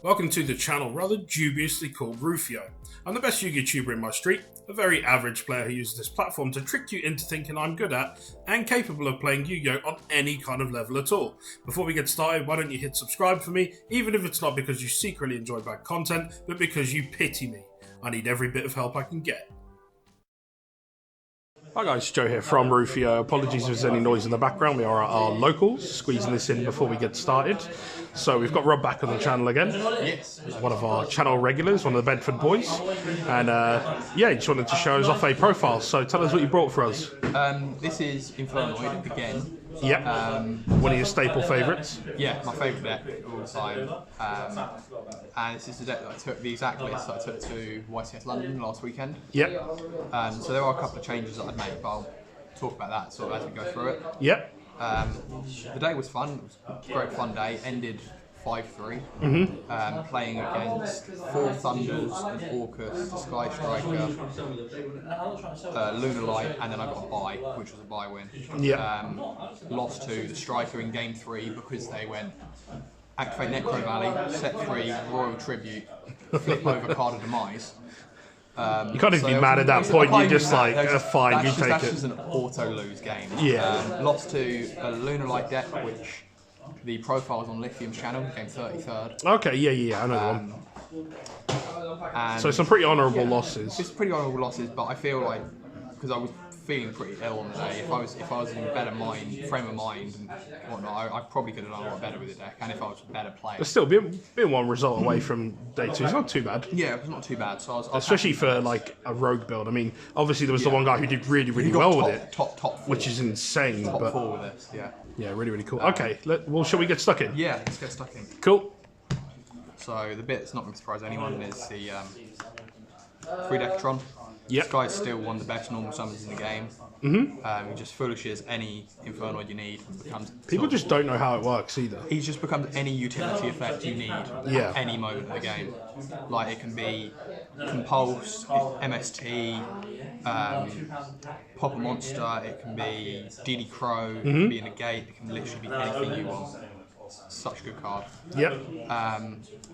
Welcome to the channel rather dubiously called Rufioh. I'm the best Yu-Gi-Oh tuber in my street, a very average player who uses this platform to trick you into thinking I'm good at and capable of playing Yu-Gi-Oh on any kind of level at all. Before we get started, why don't you hit subscribe for me, even if it's not because you secretly enjoy bad content, but because you pity me. I need every bit of help I can get. Hi guys, Joe here from Rufioh. Apologies if there's any noise in the background. We are at our locals, squeezing this in before we get started. So we've got Rob back on the channel again. Yes. One of our channel regulars, one of the Bedford Boys. And yeah, he just wanted to show us off a profile. So tell us what you brought for us. This is Infernoid again. Yep. One of your staple favourites. Yeah, my favourite deck all the time. And this is the deck that I took, the exact list that I took to YCS London last weekend. Yep. So there are a couple of changes that I'd make, but I'll talk about that sort of as we go through it. Yep. The day was fun. It was a great fun day. Ended 5-3. Playing against 4 Thunders, an Orcus, a Sky Striker, Lunar Light, and then I got a bye, which was a bye win. Yep. Lost to the Striker in game 3 because they went activate Necro Valley, set free Royal Tribute, flip over Card of Demise. You can't even be mad at that point. You're just like, fine, you take it. That's just an auto-lose game. Yeah. Lost to a Lunar Light deck, which the profile's on Lithium's channel, came 33rd. Okay, yeah, I know the one. And So some pretty honourable losses. it's pretty honourable losses, but I feel like, because I was feeling pretty ill on the day, if I was in a better frame of mind and whatnot, I probably could have done a lot better with the deck, and if I was a better player. But still, being one result away from day 2 is not too bad. Yeah, it was not too bad. So I was Especially for like a rogue build. I mean, obviously there was the one guy who did really well with it, top four, which is insane. top But 4 with this, yeah. yeah, really cool. Okay, well, shall we get stuck in? Yeah, let's get stuck in. Cool. So the bit that's not going to surprise anyone is the 3 Decatron. Yep. This guy's still one of the best normal summons in the game. He just foolishes any Infernoid you need. People just don't know how it works either. He just becomes any utility effect you need at any moment of the game. Like it can be Compulse, MST, Pop a Monster, it can be DD Crow, it can be a Negate, it can literally be anything you want. Such a good card. Yep.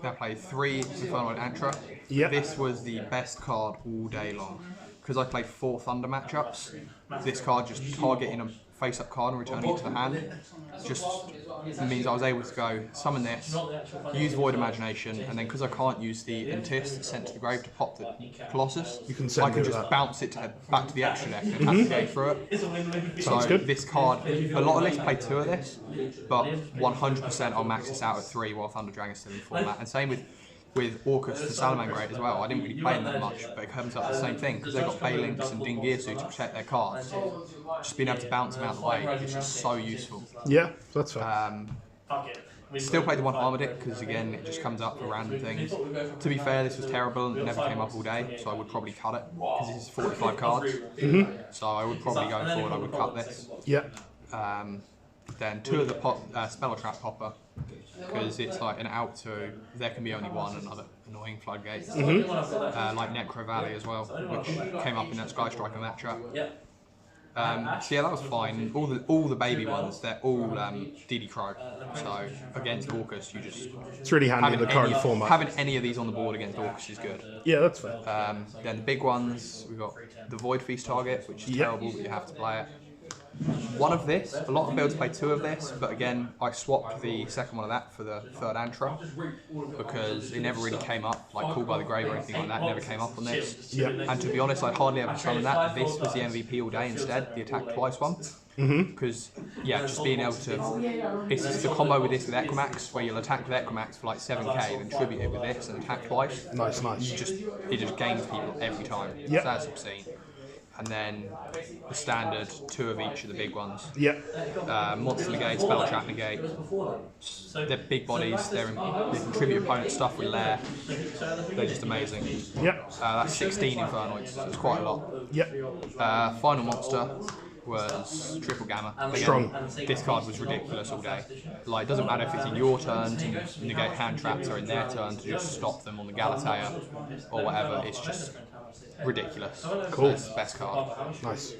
I played 3 Infernoid Antra. Yep. This was the best card all day long. Because I played 4 Thunder matchups, this card just targeting a face-up card and returning it to the hand just means I was able to go summon this, use Void Imagination, and then because I can't use the Intis that's sent to the grave to pop the Colossus, I can just bounce it back to the extra deck and have to go through it. Sounds good. This card, a lot of lists play 2 of this, but 100% I'll max this out at 3 while Thunder Dragon's still in format. And same with Orcus and Salamangreat as well. I didn't really play them that much, but it comes up the same thing because they've got Balinks and Dingirsu to protect their cards. Just being able to bounce them out of the way is just so useful. Yeah, that's fair. Still played the 1 Armor deck because again it just comes up for random things. To be fair, this was terrible and it never came up all day, so I would probably cut it because this is 45 cards. So I would probably going forward I would cut this. Yeah. Then 2 of the Spell Trap Popper, because it's like an out to, there can be only one, another annoying floodgate. Like Necro Valley as well, which came up in that Sky Striker matchup. So yeah, that was fine. All the baby ones, they're all DD Crow. So against Orcus, you just It's really handy in the current format. Having any of these on the board against Orcus is good. Yeah, that's fair. Then the big ones, we've got the Void Feast target, which is terrible, but you have to play it. One of this, a lot of builds play 2 of this, but again, I swapped the second one of that for the 3rd Antra because it never really came up, like Call by the Grave or anything like that, never came up on this. Yeah. And to be honest, I hardly ever summoned that. This was the MVP all day instead, the attack twice one. Because, yeah, just being able to, it's the combo with this with Equimax, where you'll attack with Equimax for like 7k, then tribute it with this and attack twice. Nice. It just gains people every time. Yep. So that's obscene. And then the standard 2 of each of the big ones. Yeah. Monster Negate, Spell Trap Negate. They're big bodies, they contribute opponent stuff with Lair. They're just amazing. Yep. That's 16 Infernoids, so it's quite a lot. Yep. Final monster was Triple Gamma. Again, Strong. This card was ridiculous all day. Like, it doesn't matter if it's in your turn to negate hand traps or in their turn to just stop them on the Galatea or whatever, it's just ridiculous. Cool. It's the best card. Nice.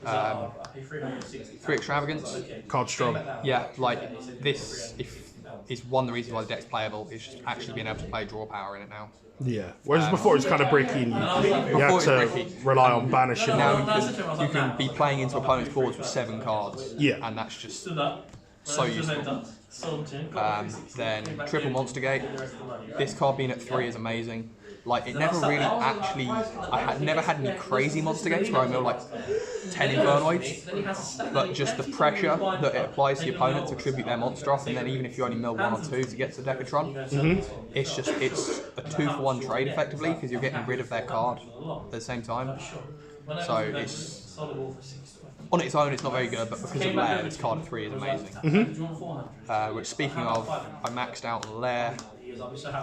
3 Extravagance. Card strong. Yeah, like this, if is one of the reasons why the deck's playable. It's just actually being able to play draw power in it now. Yeah. Whereas before it's kind of bricky and you had to rely on banishing. Now you can be playing into opponents' boards with 7 cards. Yeah. And that's just so useful. Then triple Monster Gate. This card being at 3 is amazing. Like, it never really actually... I had never had any crazy Monster Gates where I mill like 10 Infernoids, but just the pressure that it applies to your opponent to tribute their monster off, and then even if you only mill 1 or 2 to get to Decatron, it's a 2-for-1 trade effectively, because you're getting rid of their card at the same time. So it's... On its own, it's not very good, but because of Lair, this card at 3 is amazing. Which, speaking of, I maxed out on Lair.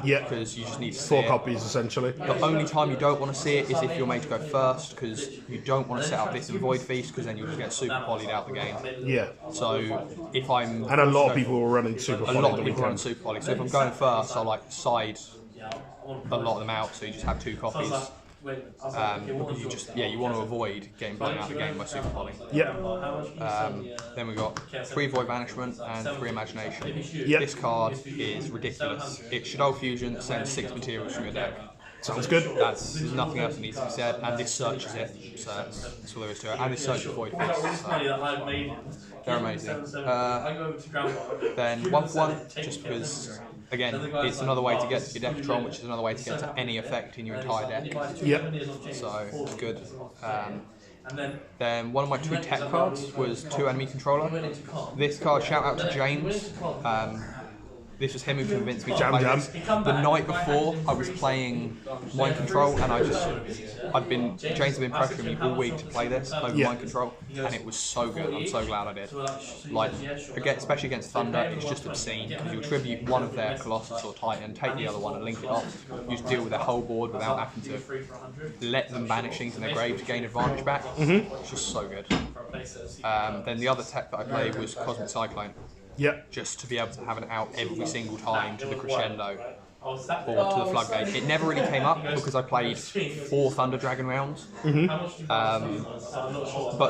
Yeah, because you just need to see 4 copies essentially. The only time you don't want to see it is if you're made to go first, because you don't want to set up this and Void Feast, because then you'll just get super polyed out the game. Yeah. So if I'm... And a lot of people were running super poly. A lot of people run super poly. So if I'm going first, I'll like side a lot of them out, so you just have 2 copies. Because you want to avoid getting blown out of the game by super poly. Yeah. Then we've got 3 Void Banishment and 3 Imagination. Yep. This card is ridiculous. It's Shadow Fusion, sends 6 materials from your deck. Sounds good. There's nothing else that needs to be said, and this searches it, so that's all there is to it. And this searches Void Feast, so they're amazing. Then 1/1, just because, again, it's another way to get to your Decatron, which is another way to get to any effect in your entire deck. Yep. So it's good. Then one of my 2 tech cards was 2 Enemy Controller. This card, shout out to James. This was him who convinced me to play this. The night before, I was playing Mind Control, and James had been pressuring me all week to play this over Mind Control, and it was so good. I'm so glad I did. Like, especially against Thunder, it's just obscene, because you'll tribute one of their Colossus or Titan, take the other one and link it off. You just deal with their whole board without having to let them banish things in their grave to gain advantage back. It's just so good. Then the other tech that I played was Cosmic Cyclone. Yep. Just to be able to have an out every single time to the crescendo or to the floodgate. It never really came up because I played 4 Thunder Dragon rounds. But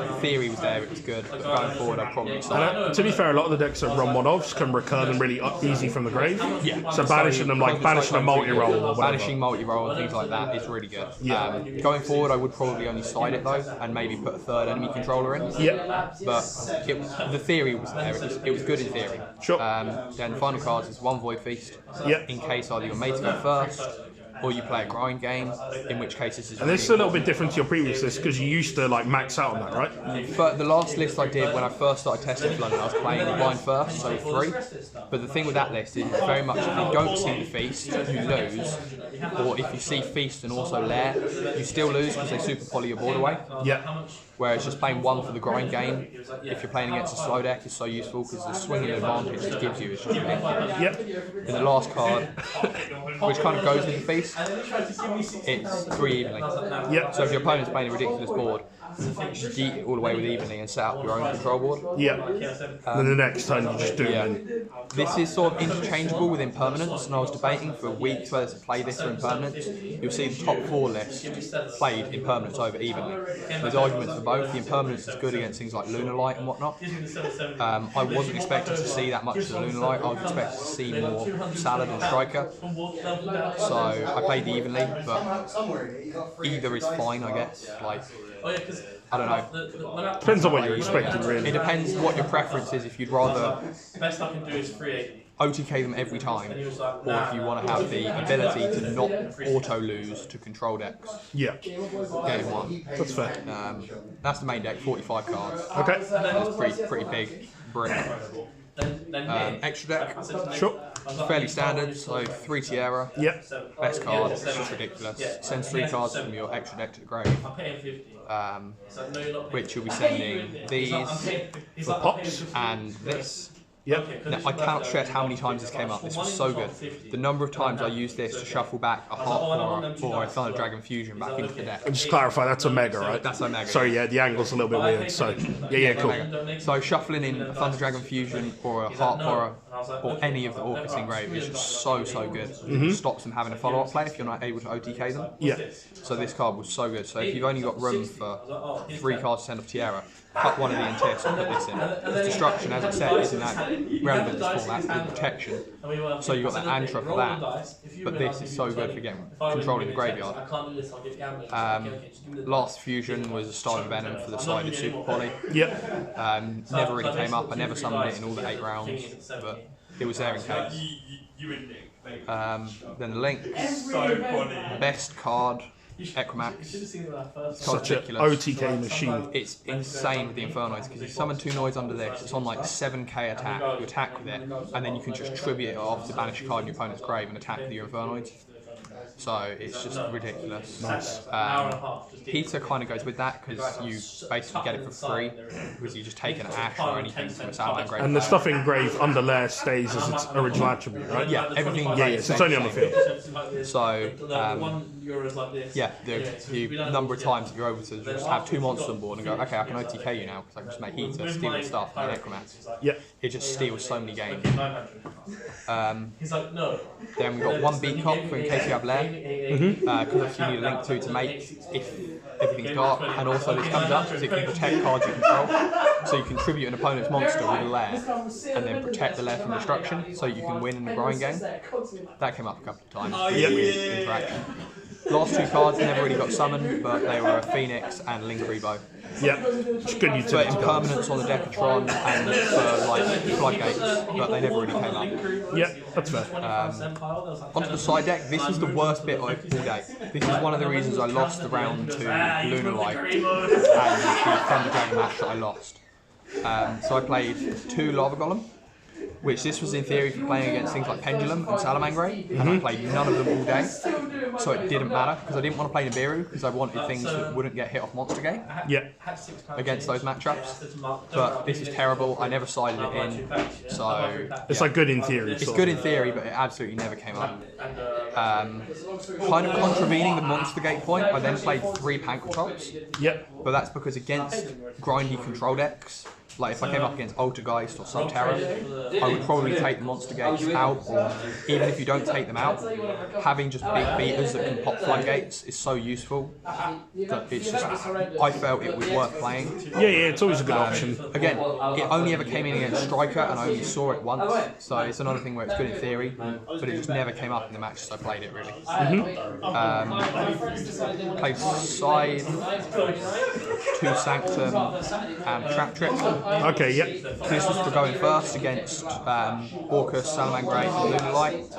the theory was there, it was good. But going forward, I'd probably start. To be fair, a lot of the decks that run one-offs can recur them really easy from the grave. Yeah. So banishing them, like banishing a multi-roll or whatever. Banishing multi-roll and things like that is really good. Yeah. Going forward, I would probably only side it though, and maybe put a 3rd enemy controller in. Yeah. But the theory was there. It was good in theory. Sure. Then final cards is 1 Void Feast. Yep. In case either you're made to go first, or you play a grind game, in which case this is. And this is a little bit different to your previous list because you used to like max out on that, right? For the last list I did when I first started testing for London, I was playing grind first, so 3. But the thing with that list is very much if you don't see the feast, you lose. Or if you see feast and also lair, you still lose because they super poly your board away. Yeah. Whereas just playing 1 for the grind game, if you're playing against a slow deck, is so useful because the swinging advantage it gives you is just ridiculous. Yep. In the last card, which kind of goes with the feast, it's 3 evenly. Yep. So if your opponent's playing a ridiculous board, just eat it all the way with evenly and set up your own control board. Yeah. Then the next time you just do it. This is sort of interchangeable with Impermanence, and I was debating for weeks whether to play this or Impermanence. You'll see the top 4 list played Impermanence over evenly. There's arguments for both. The Impermanence is good against things like Lunar Light and whatnot. I wasn't expecting to see that much of the Lunar Light. I was expecting to see more Salad and Striker. So I played the evenly, but either is fine, I guess. Like, I don't know. Depends on what you're expecting, really. It depends what your preference is. If you'd rather OTK them every time, or if you want to have the ability to not auto lose to control decks. Yeah. Game 1. That's fair. That's the main deck. 45 cards. Okay. It's pretty big. Brick. Extra deck. Sure. Fairly standard, so 3 Tierra. Yep. Best card, it's just ridiculous. Sends 3 cards from your extra deck to the grave. Which you'll be sending these For pops. and this. Yep. Now, I cannot stress how many times this came up. This was so good. The number of times I used this to shuffle back a Heart Horror or a Thunder Dragon Fusion back into the deck. And just clarify, that's a mega, right? That's a mega. Sorry, yeah, the angle's a little bit weird. So, yeah, cool. So shuffling in a Thunder Dragon Fusion or a Heart Horror or any of the Orcus Engrave is just so good. It stops them having a follow-up play if you're not able to OTK them. Yeah. So this card was so good. So if you've only got room for 3 cards to send off Tierra, cut one of the intists and put this in. Because destruction, as I said, isn't that relevant to this format, it's protection. So you've got the Antra for that, but this is so good for controlling the graveyard. Last fusion was a Starving Venom for the sided Super Poly. Yep. Never really came up, I never summoned it in all the 8 rounds, but it was there in case. Then the Link, best card, Equimax. It's Such an OTK machine. It's insane with the Infernoids because you summon 2 Noids under this, it's on like 7k attack, you attack with it, and then you can just tribute it off to banish a card in your opponent's grave and attack with your Infernoids. So it's just ridiculous. Nice. Heater kind of goes with that because you basically get it for free because you just take an Ash or anything from a Salamander grave. And the stuff engraved under Lair stays as its original attribute, right? Yeah, everything. Yeah, yes, it's only on the field. So, yeah, the number of times that you're able to just have 2 monsters on board and go, okay, I can OTK you now because I can just make Heater, steal your stuff, and Necromancer. Yeah. It just steals so many games. Then we've got 1 beat cop for in case you have Lair, because you need a Link to make if everything's dark, and also this comes up because it can protect cards you control. So you contribute an opponent's monster with a Lair, and then protect the Lair from destruction, so you can win in the grind game. That came up a couple of times. Weird interaction. Last 2 cards never really got summoned, but they were a Phoenix and Link Rebo. Yeah, it's good utility. So impermanence on the Decatron and for like floodgates, but they never really came up. Yeah, that's fair. Onto the side deck, this was the worst bit of all day. This is one of the reasons I lost the round to Lairnoid and the Thunder Dragon match that I lost. So I played 2 Lava Golem, which this was in theory for playing against things like Pendulum and Salamangreat, and I played none of them all day, so it didn't matter, because I didn't want to play Nibiru, because I wanted things that wouldn't get hit off Monster Gate against those matchups, but this is terrible, I never sided it in, so... It's like good in theory. It's good in theory, but it absolutely never came up. Kind of contravening the Monster Gate point, I then played 3 Pankratops, but that's because against grindy control decks, like if I came up against Altergeist or Subterra, I would probably take the Monster Gates out, or even if you don't take them out, having just big beaters that can pop floodgates is so useful that it's just, I felt it was worth playing. Yeah, it's always a good option. Again, it only ever came in against Striker and I only saw it once, so it's another thing where it's good in theory, but it just never came up in the matches I played it really. Played side, 2 Sanctum and Trap Trick. Okay, yep. This was for going first against Orcus, Salamangreat and Lairnoid.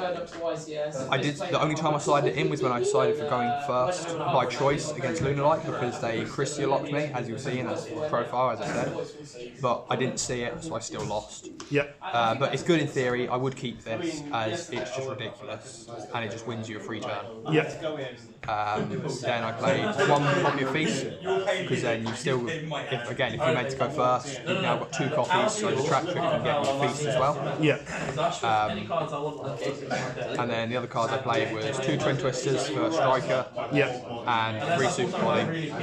The only time I sided it in was when I decided for going first by choice against Lairnoid because they Christia locked me, as you'll see in the profile, as I said. But I didn't see it, so I still lost. Yep. But it's good in theory. I would keep this as it's just ridiculous and it just wins you a free turn. Yep. Then I played 1 copy of Feast because then you still, if you're meant to go first, you've now got 2 copies, so the Trap Trick can get you Feast as well. Yeah. And then the other cards I played was 2 Twin Twisters for Striker. Yep. And 3 Super Poly.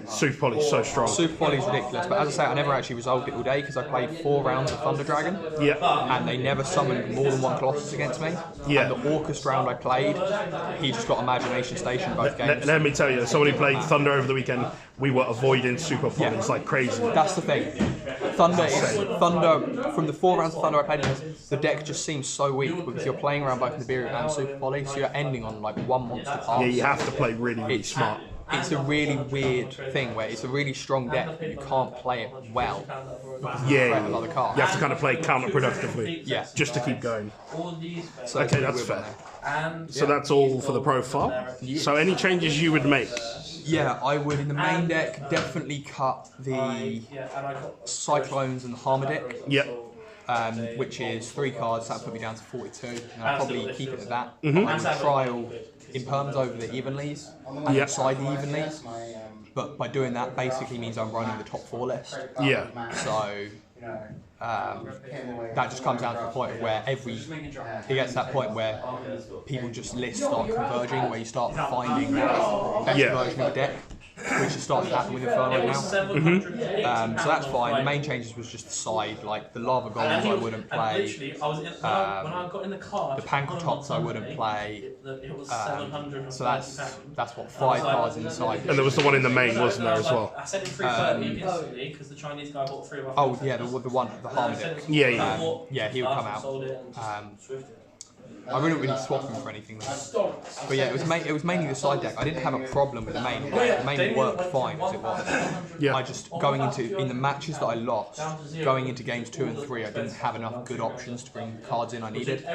Super Poly's so strong. Super Poly's ridiculous, but as I say, I never actually resolved it all day because I played 4 rounds of Thunder Dragon. Yep. And they never summoned more than 1 Colossus against me. Yeah. And the Orcus round I played, he just got Imagination Station both games. Let me tell you, somebody played Thunder over the weekend. We were avoiding Super Polys like crazy. That's the thing. Thunder, from the 4 rounds of Thunder I played against, the deck just seems so weak because you're playing around both Nibiru and Super Poly, so you're ending on like 1 monster pass. Yeah, you have to play really smart. It's a really weird thing where it's a really strong deck, but you can't play it well. Yeah, other cards. You have to kind of play counterproductively. Yeah. Just to keep going. So okay, that's fair. So that's all for the profile. So any changes you would make? Yeah, I would in the main deck definitely cut the Cyclones and the Harmadic. Yep. Which is 3 cards, that would put me down to 42, and I'd probably keep it at that. I would trial Imperms over the Evenlies, and side the Evenlies, but by doing that basically means I'm running the top 4 list. Yeah. So that just comes down to the point of where it gets to that point where people just lists start converging, where you start finding that best version of a deck. which is starting to happen with Infernoid now. So that's fine. The main changes was just the side, like the lava golems I wouldn't play. The Pankratops I wouldn't play. So that's what 5 cards inside. And there was the one in the main, wasn't there, as well? I said him free 30 instantly because the Chinese guy bought 3 of my Oh yeah, the one, the Harmonic. Yeah, he would come out. I wouldn't really swap him for anything though. But yeah, it was mainly the side deck. I didn't have a problem with the main. The main worked fine as it was. Yeah. I just in the matches that I lost, going into games 2 and 3, I didn't have enough good options to bring the cards in I needed.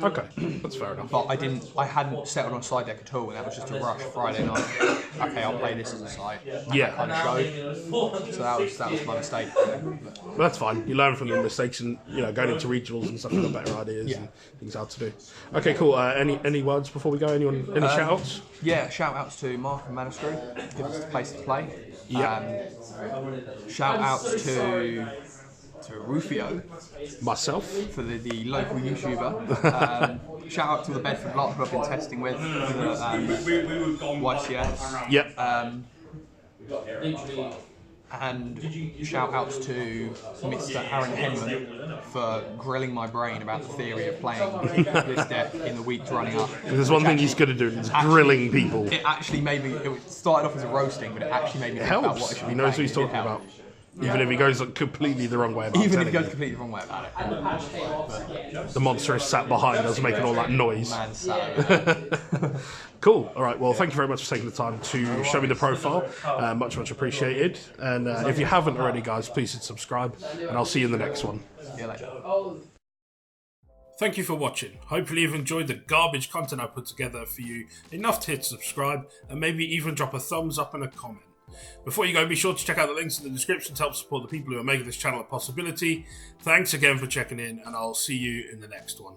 Okay, that's fair enough. But I hadn't settled on a side deck at all, and that was just a rush Friday night. Okay, I'll play this as a side. Yeah. Kind of showed. So that was my mistake. Well, that's fine. You learn from the mistakes, and going into regionals and stuff, you've got better ideas and things how to do. Okay, cool. Any words before we go? Any shout-outs? Yeah, shout-outs to Mark and Manascrew. Give us a place to play. Yeah. Shout-outs to Rufioh. Myself. For the local YouTuber. Shout-out to the Bedford lot who I've been testing with. YCS. Yep. And shout-outs to Mr. Aaron Henman for grilling my brain about the theory of playing this deck in the weeks running up. There's one thing he's good at doing, is grilling people. It actually made me, it started off as a roasting, but it actually made me think about what I should be He knows playing. what he's talking about. Even if he goes completely the wrong way about it. Even if he goes completely the wrong way about it. The monster is sat behind us making all that noise. Man sat. Cool. All right. Well, thank you very much for taking the time to show me the profile. Much appreciated. And if you haven't already, guys, please hit subscribe. And I'll see you in the next one. See you later. Thank you for watching. Hopefully you've enjoyed the garbage content I put together for you enough to hit subscribe and maybe even drop a thumbs up and a comment. Before you go, be sure to check out the links in the description to help support the people who are making this channel a possibility. Thanks again for checking in, and I'll see you in the next one.